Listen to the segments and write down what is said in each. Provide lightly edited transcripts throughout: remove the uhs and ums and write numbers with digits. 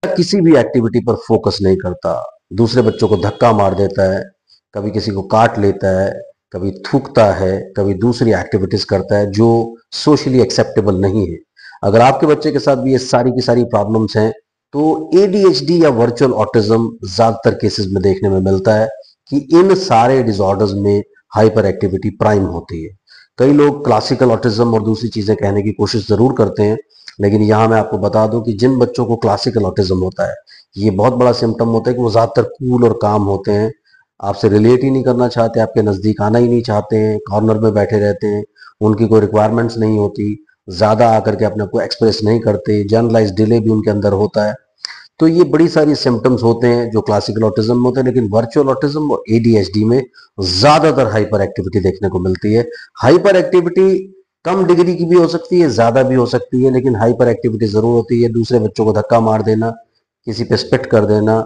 किसी भी एक्टिविटी पर फोकस नहीं करता, दूसरे बच्चों को धक्का मार देता है, कभी किसी को काट लेता है, कभी थूकता है, कभी दूसरी एक्टिविटीज करता है जो सोशली एक्सेप्टेबल नहीं है। अगर आपके बच्चे के साथ भी ये सारी की सारी प्रॉब्लम्स हैं तो एडीएचडी या वर्चुअल ऑटिज्म ज्यादातर केसेस में देखने में मिलता है कि इन सारे डिसऑर्डर्स में हाइपर एक्टिविटी प्राइम होती है। कई लोग क्लासिकल ऑटिज्म और दूसरी चीजें कहने की कोशिश जरूर करते हैं, लेकिन यहाँ मैं आपको बता दूं कि जिन बच्चों को क्लासिकल ऑटिज्म होता है, ये बहुत बड़ा सिम्टम होता है कि वो ज्यादातर कूल और काम होते हैं, आपसे रिलेट ही नहीं करना चाहते, आपके नजदीक आना ही नहीं चाहते हैं, कॉर्नर में बैठे रहते हैं, उनकी कोई रिक्वायरमेंट्स नहीं होती, ज्यादा आकर के अपने आप को एक्सप्रेस नहीं करते, जनरलाइज डिले भी उनके अंदर होता है। तो ये बड़ी सारी सिम्टम्स होते हैं जो क्लासिकल ऑटिज्म में होते हैं, लेकिन वर्चुअल ऑटिज्म और एडीएचडी में ज्यादातर हाइपर एक्टिविटी देखने को मिलती है। हाइपर एक्टिविटी कम डिग्री की भी हो सकती है, ज्यादा भी हो सकती है, लेकिन हाइपर एक्टिविटी जरूर होती है। दूसरे बच्चों को धक्का मार देना, किसी पे स्पिट कर देना,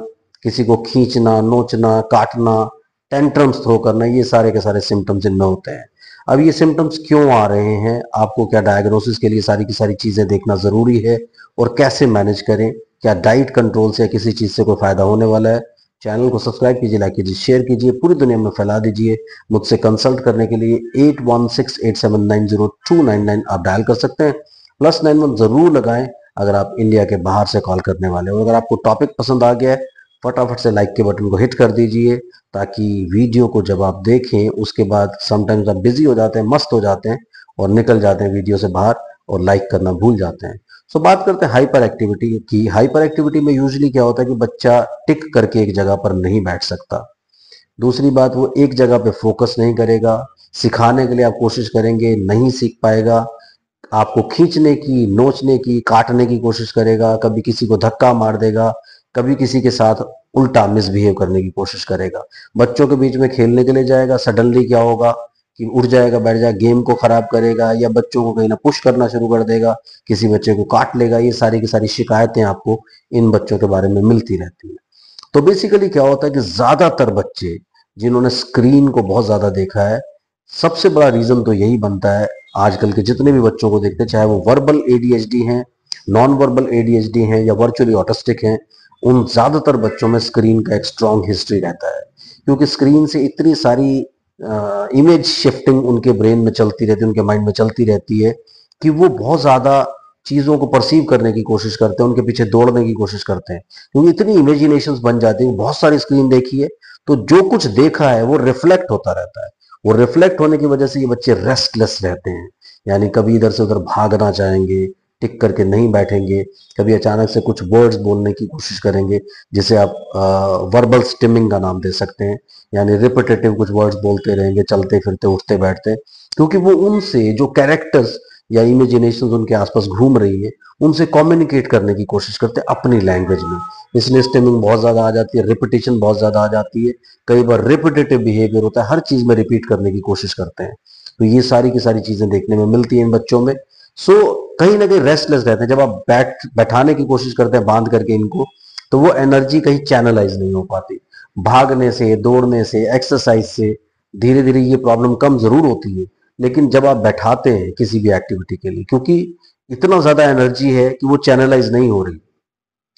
किसी को खींचना, नोचना, काटना, टेंट्रम्स थ्रो करना, ये सारे के सारे सिम्टम्स इनमें होते हैं। अब ये सिम्टम्स क्यों आ रहे हैं, आपको क्या डायग्नोसिस के लिए सारी की सारी चीजें देखना जरूरी है और कैसे मैनेज करें, क्या डाइट कंट्रोल से किसी चीज से कोई फायदा होने वाला है। चैनल को सब्सक्राइब कीजिए, लाइक कीजिए, शेयर कीजिए, पूरी दुनिया में फैला दीजिए। मुझसे कंसल्ट करने के लिए 8168790299 आप डायल कर सकते हैं। +91 जरूर लगाएं अगर आप इंडिया के बाहर से कॉल करने वाले हो। अगर आपको टॉपिक पसंद आ गया है, फटाफट से लाइक के बटन को हिट कर दीजिए, ताकि वीडियो को जब आप देखें उसके बाद समटाइम्स आप बिजी हो जाते हैं, मस्त हो जाते हैं और निकल जाते हैं वीडियो से बाहर और लाइक करना भूल जाते हैं। सो बात करते हैं हाइपर एक्टिविटी की। हाइपर एक्टिविटी में यूजली क्या होता है कि बच्चा टिक करके एक जगह पर नहीं बैठ सकता। दूसरी बात, वो एक जगह पे फोकस नहीं करेगा, सिखाने के लिए आप कोशिश करेंगे नहीं सीख पाएगा, आपको खींचने की, नोचने की, काटने की कोशिश करेगा, कभी किसी को धक्का मार देगा, कभी किसी के साथ उल्टा मिसबिहेव करने की कोशिश करेगा। बच्चों के बीच में खेलने के लिए जाएगा, सडनली क्या होगा कि उठ जाएगा, बैठ जाएगा, गेम को खराब करेगा या बच्चों को कहीं ना पुश करना शुरू कर देगा, किसी बच्चे को काट लेगा। ये सारी की सारी शिकायतें आपको इन बच्चों के बारे में मिलती रहती है। तो बेसिकली क्या होता है कि ज्यादातर बच्चे जिन्होंने स्क्रीन को बहुत ज्यादा देखा है, सबसे बड़ा रीजन तो यही बनता है। आजकल के जितने भी बच्चों को देखते हैं, चाहे वो वर्बल एडीएचडी हैं, नॉन वर्बल एडीएचडी हैं या वर्चुअली ऑटिस्टिक हैं, उन ज्यादातर बच्चों में स्क्रीन का एक स्ट्रॉन्ग हिस्ट्री रहता है। क्योंकि स्क्रीन से इतनी सारी इमेज शिफ्टिंग उनके ब्रेन में चलती रहती है, उनके माइंड में चलती रहती है कि वो बहुत ज्यादा चीजों को परसीव करने की कोशिश करते हैं, उनके पीछे दौड़ने की कोशिश करते हैं, क्योंकि इतनी इमेजिनेशंस बन जाती है। बहुत सारी स्क्रीन देखी है तो जो कुछ देखा है वो रिफ्लेक्ट होता रहता है। वो रिफ्लेक्ट होने की वजह से ये बच्चे रेस्टलेस रहते हैं, यानी कभी इधर से उधर भागना चाहेंगे, टिक करके नहीं बैठेंगे, कभी अचानक से कुछ वर्ड्स बोलने की कोशिश करेंगे, जिसे आप वर्बल स्टिमिंग का नाम दे सकते हैं, यानी रिपीटेटिव कुछ वर्ड्स बोलते रहेंगे, चलते फिरते, उठते बैठते, क्योंकि वो उनसे जो कैरेक्टर्स या इमेजिनेशन उनके आसपास घूम रही है उनसे कम्युनिकेट करने की कोशिश करते हैं अपनी लैंग्वेज में। इसलिए स्टिमिंग बहुत ज्यादा आ जाती है, रिपीटेशन बहुत ज्यादा आ जाती है, कई बार रिपीटेटिव बिहेवियर होता है, हर चीज में रिपीट करने की कोशिश करते हैं। तो ये सारी की सारी चीजें देखने में मिलती है इन बच्चों में। सो कहीं ना कहीं रेस्टलेस रहते हैं। जब आप बैठाने की कोशिश करते हैं बांध करके इनको, तो वो एनर्जी कहीं चैनलाइज नहीं हो पाती। भागने से, दौड़ने से, एक्सरसाइज से धीरे धीरे ये प्रॉब्लम कम जरूर होती है, लेकिन जब आप बैठाते हैं किसी भी एक्टिविटी के लिए, क्योंकि इतना ज्यादा एनर्जी है कि वो चैनलाइज नहीं हो रही।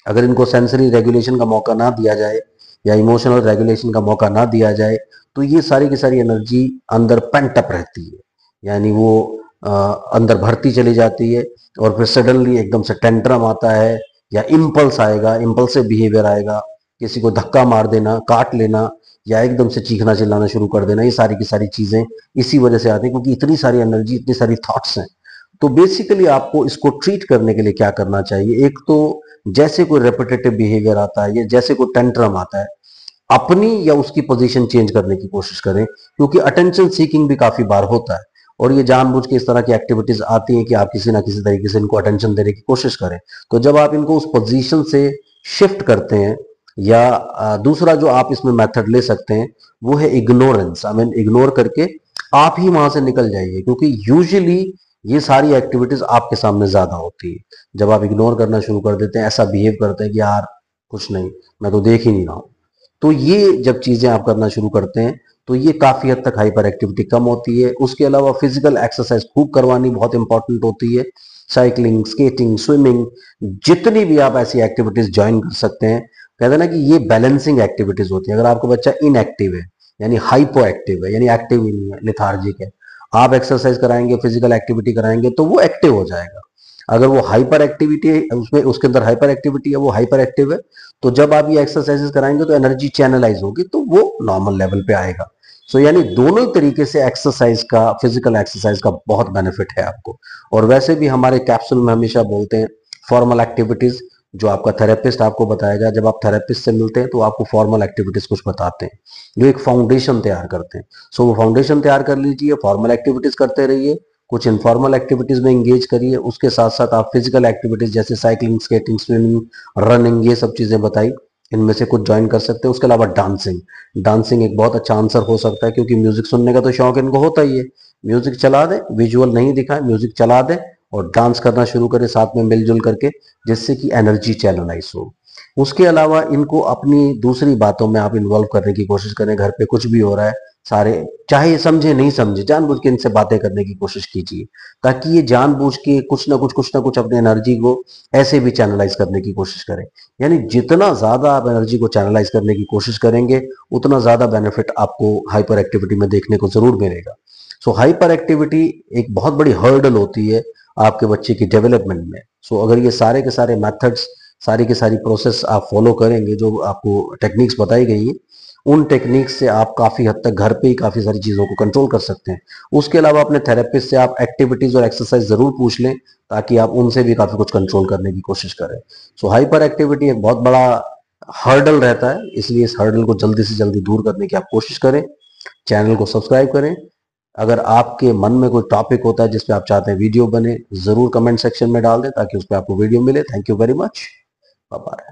अगर इनको सेंसरी रेगुलेशन का मौका ना दिया जाए या इमोशनल रेगुलेशन का मौका ना दिया जाए, तो ये सारी की सारी एनर्जी अंदर पेंट अप रहती है, यानी वो अंदर भरती चली जाती है और फिर सडनली एकदम से टेंट्रम आता है या इम्पल्स आएगा, इम्पल्सिव बिहेवियर आएगा, किसी को धक्का मार देना, काट लेना या एकदम से चीखना चिल्लाना शुरू कर देना। ये सारी की सारी चीजें इसी वजह से आती है, क्योंकि इतनी सारी एनर्जी, इतनी सारी थॉट्स हैं। तो बेसिकली आपको इसको ट्रीट करने के लिए क्या करना चाहिए, एक तो जैसे कोई रेपिटेटिव बिहेवियर आता है या जैसे कोई टेंट्रम आता है, अपनी या उसकी पोजीशन चेंज करने की कोशिश करें, क्योंकि अटेंशन सीकिंग भी काफी बार होता है और ये जानबूझ के इस तरह की एक्टिविटीज आती हैं कि आप किसी ना किसी तरीके से इनको अटेंशन देने की कोशिश करें। तो जब आप इनको उस पोजीशन से शिफ्ट करते हैं, या दूसरा जो आप इसमें मेथड ले सकते हैं वो है इग्नोरेंस। आई मीन इग्नोर करके आप ही वहां से निकल जाइए, क्योंकि यूजुअली ये सारी एक्टिविटीज आपके सामने ज्यादा होती है। जब आप इग्नोर करना शुरू कर देते हैं, ऐसा बिहेव करते हैं कि यार कुछ नहीं, मैं तो देख ही नहीं रहा हूं, तो ये जब चीजें आप करना शुरू करते हैं तो ये काफी हद तक हाइपर एक्टिविटी कम होती है। उसके अलावा फिजिकल एक्सरसाइज खूब करवानी बहुत इंपॉर्टेंट होती है। साइकिलिंग, स्केटिंग, स्विमिंग, जितनी भी आप ऐसी एक्टिविटीज ज्वाइन कर सकते हैं। कहते हैं ना कि ये बैलेंसिंग एक्टिविटीज होती है। अगर आपका बच्चा इनएक्टिव है यानी हाइपो एक्टिव है यानी एक्टिव ही नहीं है, लेथार्जिक है, आप एक्सरसाइज कराएंगे, फिजिकल एक्टिविटी कराएंगे तो वो एक्टिव हो जाएगा। अगर वो हाइपर एक्टिविटी है, उसमें उसके अंदर हाइपर एक्टिविटी है, वो हाइपर एक्टिव है, तो जब आप ये एक्सरसाइजेस कराएंगे तो एनर्जी चैनलाइज होगी तो वो नॉर्मल लेवल पे आएगा। सो यानी दोनों ही तरीके से एक्सरसाइज का, फिजिकल एक्सरसाइज का बहुत बेनिफिट है आपको। और वैसे भी हमारे कैप्सूल में हमेशा बोलते हैं फॉर्मल एक्टिविटीज, जो आपका थेरेपिस्ट आपको बताएगा। जब आप थेरेपिस्ट से मिलते हैं तो आपको फॉर्मल एक्टिविटीज कुछ बताते हैं जो एक फाउंडेशन तैयार करते हैं। सो वो फाउंडेशन तैयार कर लीजिए, फॉर्मल एक्टिविटीज करते रहिए, कुछ इनफॉर्मल एक्टिविटीज में एंगेज करिए, उसके साथ साथ आप फिजिकल एक्टिविटीज जैसे साइकिलिंग, स्केटिंग, स्विमिंग, रनिंग, ये सब चीजें बताई, इनमें से कुछ ज्वाइन कर सकते हैं। उसके अलावा डांसिंग, डांसिंग एक बहुत अच्छा आंसर हो सकता है, क्योंकि म्यूजिक सुनने का तो शौक इनको होता ही है। म्यूजिक चला दें, विजुअल नहीं दिखाएं, म्यूजिक चला दें और डांस करना शुरू करें साथ में मिलजुल करके, जिससे कि एनर्जी चैनलाइज हो। उसके अलावा इनको अपनी दूसरी बातों में आप इन्वॉल्व करने की कोशिश करें। घर पे कुछ भी हो रहा है, सारे चाहे ये समझे नहीं समझे, जानबूझ के इनसे बातें करने की कोशिश कीजिए, ताकि ये जानबूझ के कुछ ना कुछ अपनी एनर्जी को ऐसे भी चैनलाइज करने की कोशिश करें। यानी जितना ज्यादा आप एनर्जी को चैनलाइज करने की कोशिश करेंगे, उतना ज्यादा बेनिफिट आपको हाइपर एक्टिविटी में देखने को जरूर मिलेगा। सो हाइपर एक्टिविटी एक बहुत बड़ी हर्डल होती है आपके बच्चे की डेवलपमेंट में। सो अगर ये सारे के सारे मेथड्स, सारी की सारी प्रोसेस आप फॉलो करेंगे, जो आपको टेक्निक्स बताई गई है, उन टेक्निक्स से आप काफी हद तक घर पे ही काफी सारी चीजों को कंट्रोल कर सकते हैं। उसके अलावा अपने थेरेपिस्ट से आप एक्टिविटीज और एक्सरसाइज जरूर पूछ लें, ताकि आप उनसे भी काफी कुछ कंट्रोल करने की कोशिश करें। सो हाइपर एक्टिविटी एक बहुत बड़ा हर्डल रहता है, इसलिए इस हर्डल को जल्दी से जल्दी दूर करने की आप कोशिश करें। चैनल को सब्सक्राइब करें। अगर आपके मन में कोई टॉपिक होता है जिस पे आप चाहते हैं वीडियो बने, जरूर कमेंट सेक्शन में डाल दें ताकि उस पर आपको वीडियो मिले। Thank you very much. Bye bye.